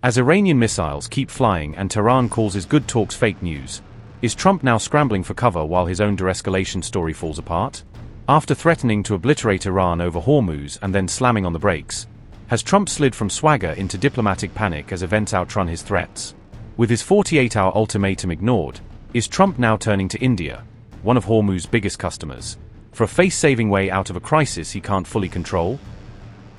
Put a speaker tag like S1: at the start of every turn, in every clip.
S1: As Iranian missiles keep flying and Tehran calls his good talks fake news, is Trump now scrambling for cover while his own de-escalation story falls apart? After threatening to obliterate Iran over Hormuz and then slamming on the brakes, has Trump slid from swagger into diplomatic panic as events outrun his threats? With his 48-hour ultimatum ignored, is Trump now turning to India, one of Hormuz's biggest customers, for a face-saving way out of a crisis he can't fully control?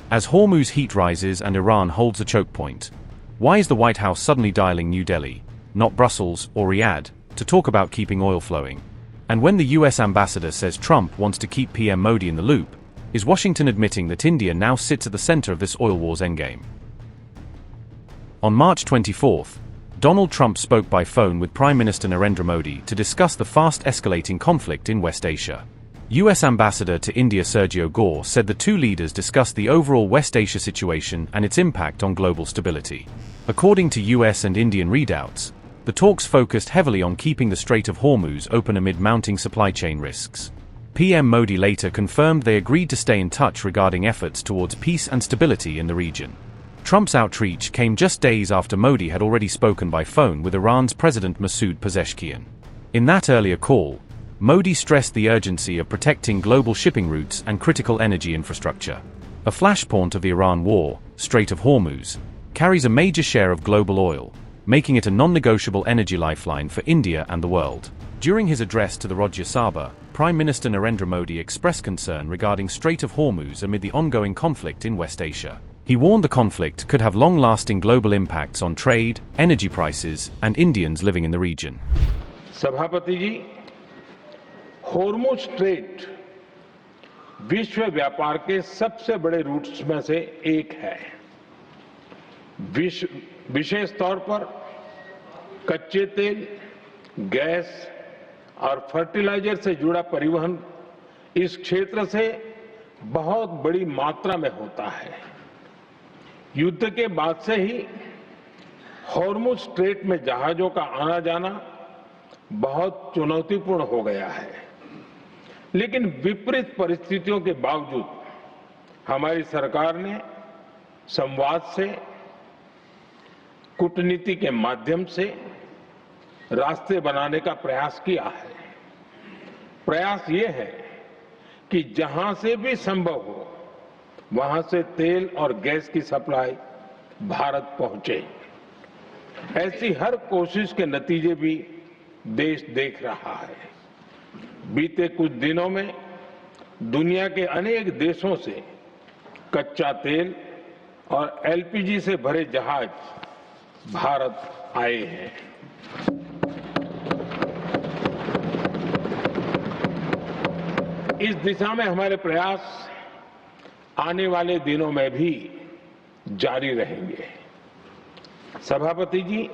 S1: As Hormuz heat rises and Iran holds a choke point, why is the White House suddenly dialing New Delhi, not Brussels or Riyadh, to talk about keeping oil flowing? And when the US ambassador says Trump wants to keep PM Modi in the loop, is Washington admitting that India now sits at the center of this oil war's endgame? On March 24th, Donald Trump spoke by phone with Prime Minister Narendra Modi to discuss the fast-escalating conflict in West Asia. US Ambassador to India Sergio Gore said the two leaders discussed the overall West Asia situation and its impact on global stability. According to US and Indian readouts, the talks focused heavily on keeping the Strait of Hormuz open amid mounting supply chain risks. PM Modi later confirmed they agreed to stay in touch regarding efforts towards peace and stability in the region. Trump's outreach came just days after Modi had already spoken by phone with Iran's President Masoud Pezeshkian. In that earlier call, Modi stressed the urgency of protecting global shipping routes and critical energy infrastructure. A flashpoint of the Iran war, Strait of Hormuz, carries a major share of global oil, making it a non-negotiable energy lifeline for India and the world. During his address to the Rajya Sabha, Prime Minister Narendra Modi expressed concern regarding Strait of Hormuz amid the ongoing conflict in West Asia. He warned the conflict could have long-lasting global impacts on trade, energy prices, and Indians living in the region.
S2: सभापति जी, Hormuz strait विश्व व्यापार के सबसे बड़े roots में से एक है। विशेष तौर पर कच्चे तेल, गैस और फर्टिलाइजर से जुड़ा परिवहन इस क्षेत्र से बहुत बड़ी मात्रा में होता है। युद्ध के बाद से ही हॉर्मुज स्ट्रेट में जहाजों का आना जाना बहुत चुनौतीपूर्ण हो गया है, लेकिन विपरीत परिस्थितियों के बावजूद हमारी सरकार ने संवाद से, कूटनीति के माध्यम से रास्ते बनाने का प्रयास किया है। प्रयास ये है कि जहां से भी संभव हो वहां से तेल और गैस की सप्लाई भारत पहुंचे। ऐसी हर कोशिश के नतीजे भी देश देख रहा है। बीते कुछ दिनों में दुनिया के अनेक देशों से कच्चा तेल और एलपीजी से भरे जहाज भारत आए हैं। इस दिशा में हमारे प्रयास आने वाले दिनों में भी जारी रहेंगे। सभापति जी,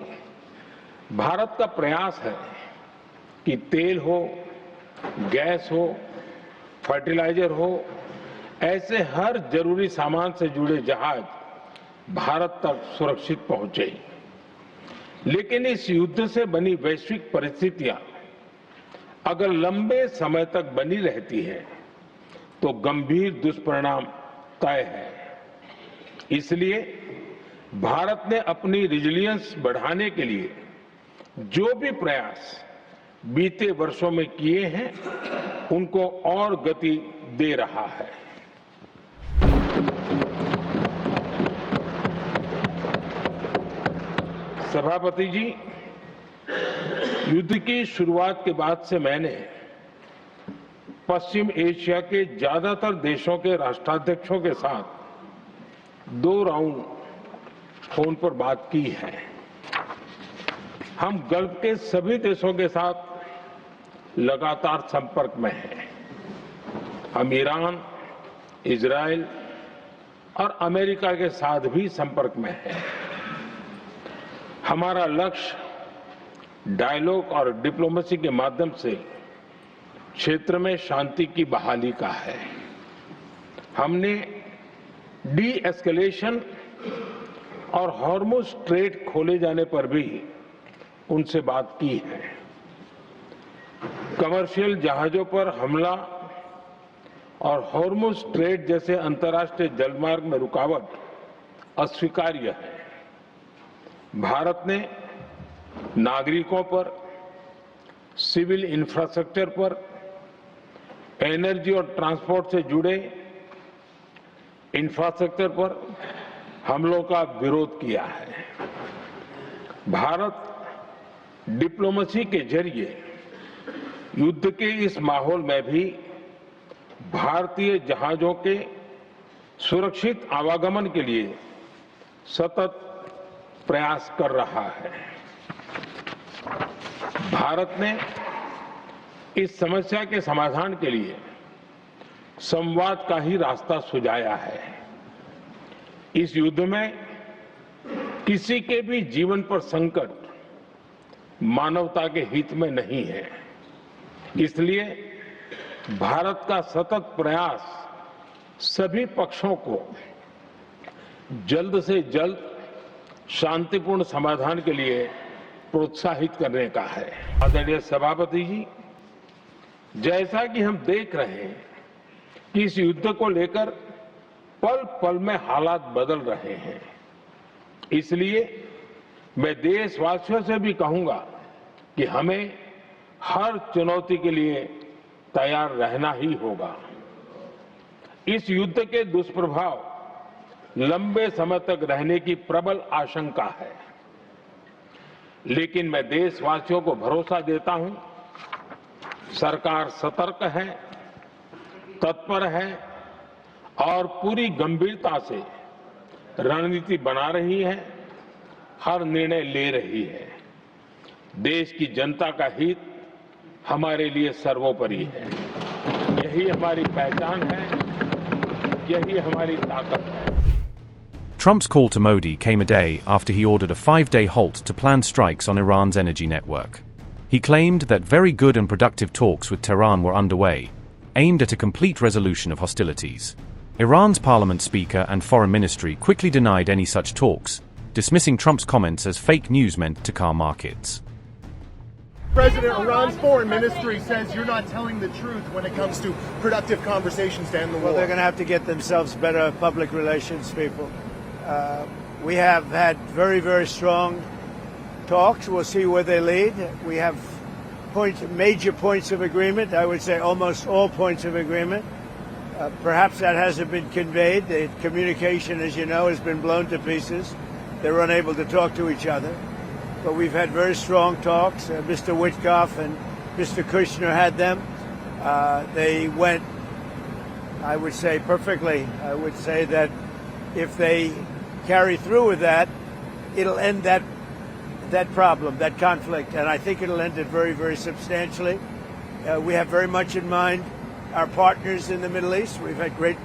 S2: भारत का प्रयास है कि तेल हो, गैस हो, फर्टिलाइजर हो, ऐसे हर जरूरी सामान से जुड़े जहाज भारत तक सुरक्षित पहुंचे। लेकिन इस युद्ध से बनी वैश्विक परिस्थितियां अगर लंबे समय तक बनी रहती है तो गंभीर दुष्परिणाम तय है। इसलिए भारत ने अपनी रेजिलियंस बढ़ाने के लिए जो भी प्रयास बीते वर्षों में किए हैं उनको और गति दे रहा है। सभापति जी, युद्ध की शुरुआत के बाद से मैंने पश्चिम एशिया के ज्यादातर देशों के राष्ट्राध्यक्षों के साथ 2 राउंड फोन पर बात की है। हम गल्फ के सभी देशों के साथ लगातार संपर्क में हैं। हम ईरान, इजराइल और अमेरिका के साथ भी संपर्क में हैं। हमारा लक्ष्य डायलॉग और डिप्लोमेसी के माध्यम से क्षेत्र में शांति की बहाली का है। हमने डी एस्केलेशन और हॉर्मुज स्ट्रेट खोले जाने पर भी उनसे बात की है। कमर्शियल जहाजों पर हमला और हॉर्मुज स्ट्रेट जैसे अंतर्राष्ट्रीय जलमार्ग में रुकावट अस्वीकार्य है। भारत ने नागरिकों पर, सिविल इंफ्रास्ट्रक्चर पर, एनर्जी और ट्रांसपोर्ट से जुड़े इंफ्रास्ट्रक्चर पर हमलों का विरोध किया है। भारत डिप्लोमेसी के जरिए युद्ध के इस माहौल में भी भारतीय जहाजों के सुरक्षित आवागमन के लिए सतत प्रयास कर रहा है। भारत ने इस समस्या के समाधान के लिए संवाद का ही रास्ता सुझाया है। इस युद्ध में किसी के भी जीवन पर संकट मानवता के हित में नहीं है। इसलिए भारत का सतत प्रयास सभी पक्षों को जल्द से जल्द शांतिपूर्ण समाधान के लिए प्रोत्साहित करने का है। आदरणीय सभापति जी, जैसा कि हम देख रहे हैं कि इस युद्ध को लेकर पल पल में हालात बदल रहे हैं, इसलिए मैं देशवासियों से भी कहूंगा कि हमें हर चुनौती के लिए तैयार रहना ही होगा। इस युद्ध के दुष्प्रभाव लंबे समय तक रहने की प्रबल आशंका है, लेकिन मैं देशवासियों को भरोसा देता हूं, सरकार सतर्क है, तत्पर है और पूरी गंभीरता से रणनीति बना रही है, हर निर्णय ले रही है। देश की जनता का हित हमारे लिए सर्वोपरि है। यही हमारी पहचान है, यही हमारी ताकत है।
S1: Trump's call to Modi came a day after he ordered a 5-day halt to planned strikes on Iran's energy network. He claimed that very good and productive talks with Tehran were underway, aimed at a complete resolution of hostilities. Iran's parliament speaker and foreign ministry quickly denied any such talks, dismissing Trump's comments as fake news meant to calm markets.
S3: President, Iran's foreign ministry says you're not telling the truth when it comes to productive conversations to end the war.
S4: Well, they're going to have to get themselves better public relations people. We have had very, very strong talks. We'll see where they lead. We have major points of agreement. I would say almost all points of agreement. Perhaps that hasn't been conveyed. The communication, as you know, has been blown to pieces. They're unable to talk to each other. But we've had very strong talks. Mr. Witkoff and Mr. Kushner had them. They went, I would say, perfectly. I would say that if they carry through with that, it'll end that problem, that conflict, and I think it'll end it very, very substantially. We have very much in mind our partners in the Middle East. We've had great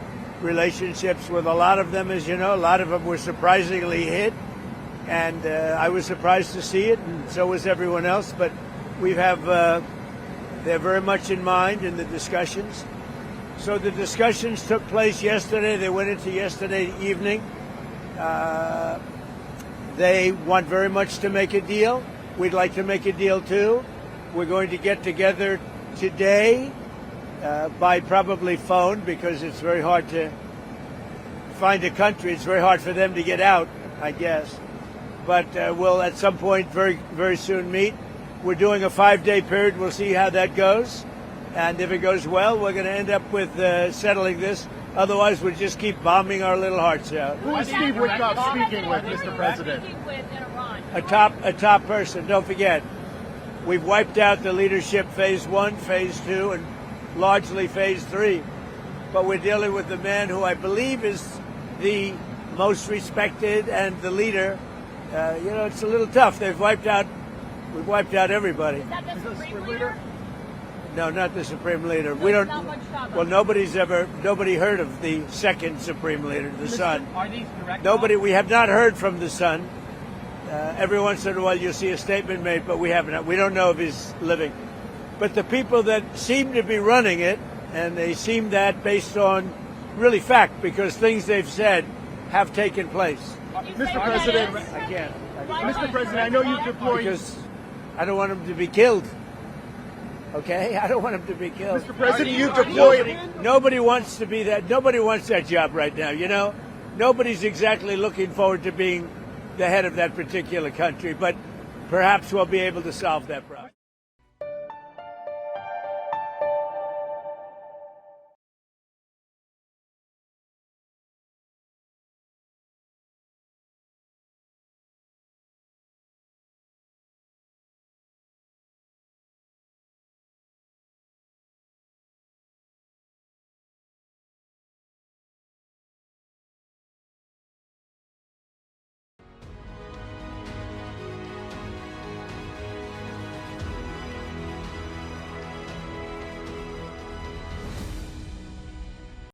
S4: relationships with a lot of them, as you know. A lot of them were surprisingly hit, and I was surprised to see it, and so was everyone else. But we have they're very much in mind in the discussions. So the discussions took place yesterday. They went into yesterday evening. They want very much to make a deal. We'd like to make a deal too. We're going to get together today by probably phone, because it's very hard to find a country. It's very hard for them to get out, I guess. But we'll at some point very, very soon meet. We're doing a 5-day period. We'll see how that goes. And if it goes well, we're going to end up with settling this. Otherwise, we'll just keep bombing our little hearts out.
S3: Who is Steve Witkoff speaking with, Mr. President?
S4: A top person. Don't forget, we've wiped out the leadership phase 1, phase 2, and largely phase 3. But we're dealing with the man who I believe is the most respected and the leader. It's a little tough. We've wiped out everybody.
S5: Is that the Supreme Leader?
S4: No, not the Supreme Leader. We don't. Well, nobody heard of the second Supreme Leader, the son.
S5: Are these direct?
S4: Nobody. We have not heard from the son. Every once in a while, you'll see a statement made, but we haven't. We don't know if he's living. But the people that seem to be running it, and they seem that based on really fact, because things they've said have taken place.
S3: Mr. President,
S4: I can't.
S3: Mr. President, I know you've deployed.
S4: Because I don't want him to be killed. Okay, I don't want him to be killed.
S3: Mr. President, you've deployed.
S4: Nobody wants to be that. Nobody wants that job right now. You know, nobody's exactly looking forward to being the head of that particular country. But perhaps we'll be able to solve that problem.